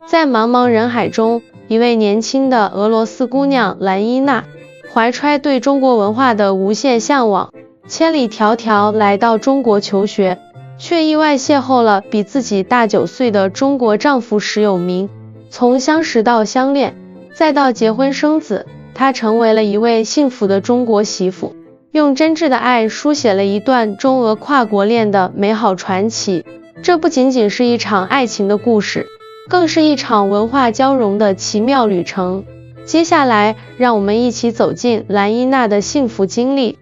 在茫茫人海中，一位年轻的俄罗斯姑娘兰伊娜，怀揣对中国文化的无限向往，千里迢迢来到中国求学，却意外邂逅了比自己大9岁的中国丈夫石有明。从相识到相恋，再到结婚生子，她成为了一位幸福的中国媳妇，用真挚的爱书写了一段中俄跨国恋的美好传奇。这不仅仅是一场爱情的故事，更是一场文化交融的奇妙旅程。接下来，让我们一起走进兰伊娜的幸福经历。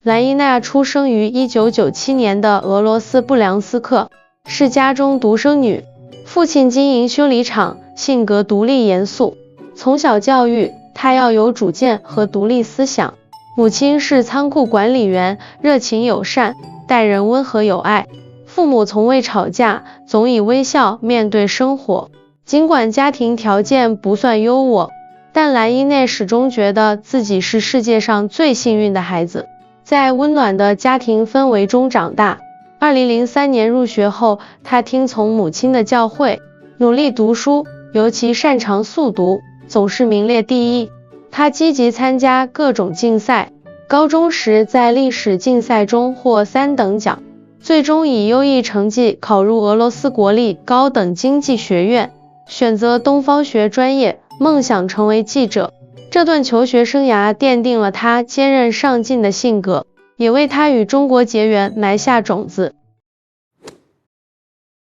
兰伊娜出生于1997年的俄罗斯布良斯克，是家中独生女，父亲经营修理厂，性格独立严肃。从小教育她要有主见和独立思想。母亲是仓库管理员，热情友善，待人温和有爱。父母从未吵架，总以微笑面对生活。尽管家庭条件不算优渥，但兰伊娜始终觉得自己是世界上最幸运的孩子。在温暖的家庭氛围中长大。2003年入学后，她听从母亲的教诲，努力读书，尤其擅长速读，总是名列第一。她积极参加各种竞赛，高中时在历史竞赛中获3等奖，最终以优异成绩考入俄罗斯国立高等经济学院，选择东方学专业，梦想成为记者。这段求学生涯奠定了他坚韧上进的性格，也为他与中国结缘埋下种子。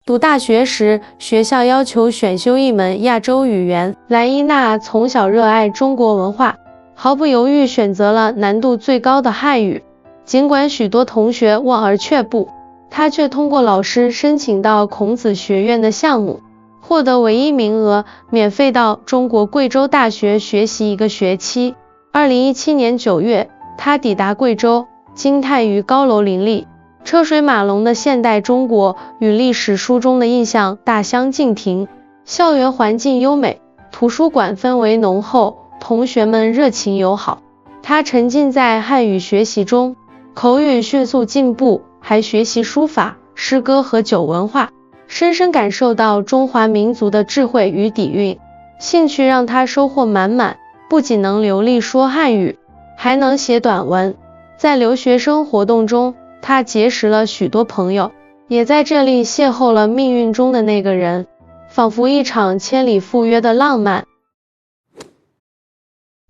读大学时，学校要求选修一门亚洲语言，兰伊娜从小热爱中国文化，毫不犹豫选择了难度最高的汉语。尽管许多同学望而却步，她却通过老师申请到孔子学院的项目，获得唯一名额，免费到中国贵州大学学习1个学期。2017年9月，他抵达贵州，惊叹于高楼林立、车水马龙的现代中国与历史书中的印象大相径庭。校园环境优美，图书馆氛围浓厚，同学们热情友好。他沉浸在汉语学习中，口语迅速进步，还学习书法、诗歌和酒文化。深深感受到中华民族的智慧与底蕴，兴趣让他收获满满，不仅能流利说汉语，还能写短文。在留学生活动中，他结识了许多朋友，也在这里邂逅了命运中的那个人，仿佛一场千里赴约的浪漫。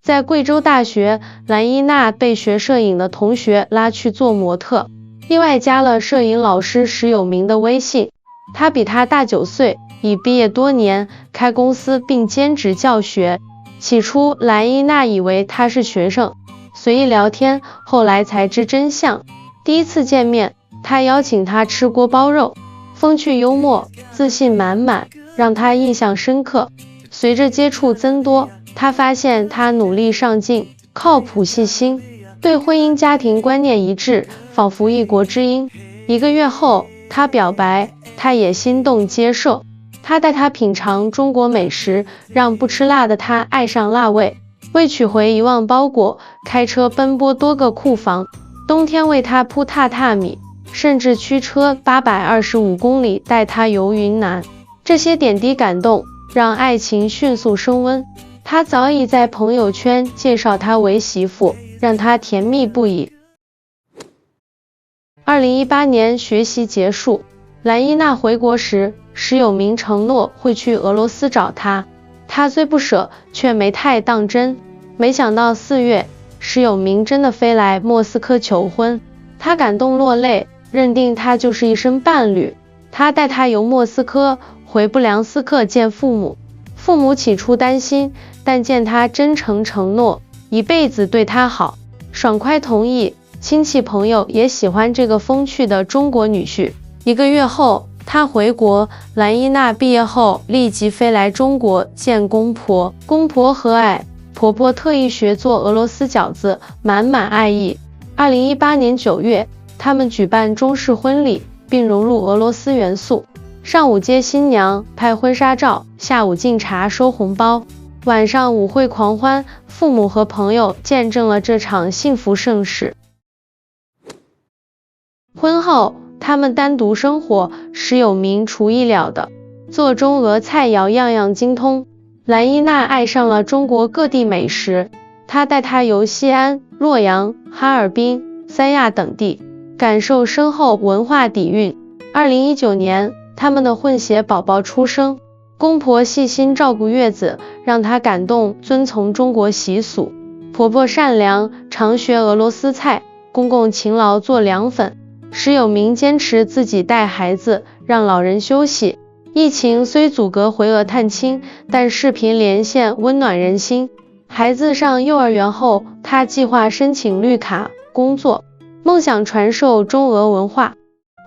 在贵州大学，兰伊娜被学摄影的同学拉去做模特，意外加了摄影老师石有明的微信。他比他大9岁，已毕业多年，开公司并兼职教学。起初，兰伊娜以为他是学生，随意聊天，后来才知真相。第一次见面，他邀请他吃锅包肉，风趣幽默，自信满满，让他印象深刻。随着接触增多，他发现他努力上进，靠谱细心，对婚姻家庭观念一致，仿佛一国之音。1个月后，他表白，他也心动接受。他带他品尝中国美食，让不吃辣的他爱上辣味。为取回遗忘包裹，开车奔波多个库房，冬天为他铺榻榻米，甚至驱车825公里带他游云南。这些点滴感动，让爱情迅速升温。他早已在朋友圈介绍她为媳妇，让他甜蜜不已。2018年学习结束，兰伊娜回国时，石有明承诺会去俄罗斯找她，她虽不舍，却没太当真。没想到4月，石有明真的飞来莫斯科求婚，她感动落泪，认定他就是一生伴侣。他带她游莫斯科，回布良斯克见父母。父母起初担心，但见他真诚承诺一辈子对她好，爽快同意。亲戚朋友也喜欢这个风趣的中国女婿。1个月后，他回国，兰伊娜毕业后立即飞来中国见公婆，公婆和蔼，婆婆特意学做俄罗斯饺子，满满爱意。2018年9月，他们举办中式婚礼，并融入俄罗斯元素。上午接新娘，拍婚纱照，下午敬茶收红包，晚上舞会狂欢，父母和朋友见证了这场幸福盛事。婚后，他们单独生活是有名厨艺了的，做中俄菜肴样样精通。兰依娜爱上了中国各地美食，她带她游西安、洛阳、哈尔滨、三亚等地，感受深厚文化底蕴。2019年，他们的混血宝宝出生，公婆细心照顾月子，让她感动，遵从中国习俗。婆婆善良，常学俄罗斯菜，公公勤劳做凉粉，石有明坚持自己带孩子，让老人休息。疫情虽阻隔回俄探亲，但视频连线温暖人心。孩子上幼儿园后，她计划申请绿卡工作，梦想传授中俄文化。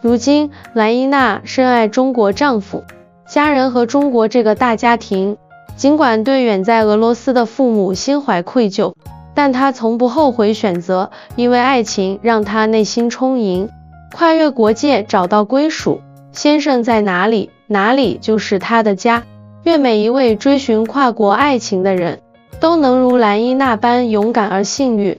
如今，兰依娜深爱中国丈夫、家人和中国这个大家庭。尽管对远在俄罗斯的父母心怀愧疚，但她从不后悔选择，因为爱情让她内心充盈。跨越国界，找到归属。先生在哪里，哪里就是他的家。愿每一位追寻跨国爱情的人，都能如兰依娜般勇敢而幸运。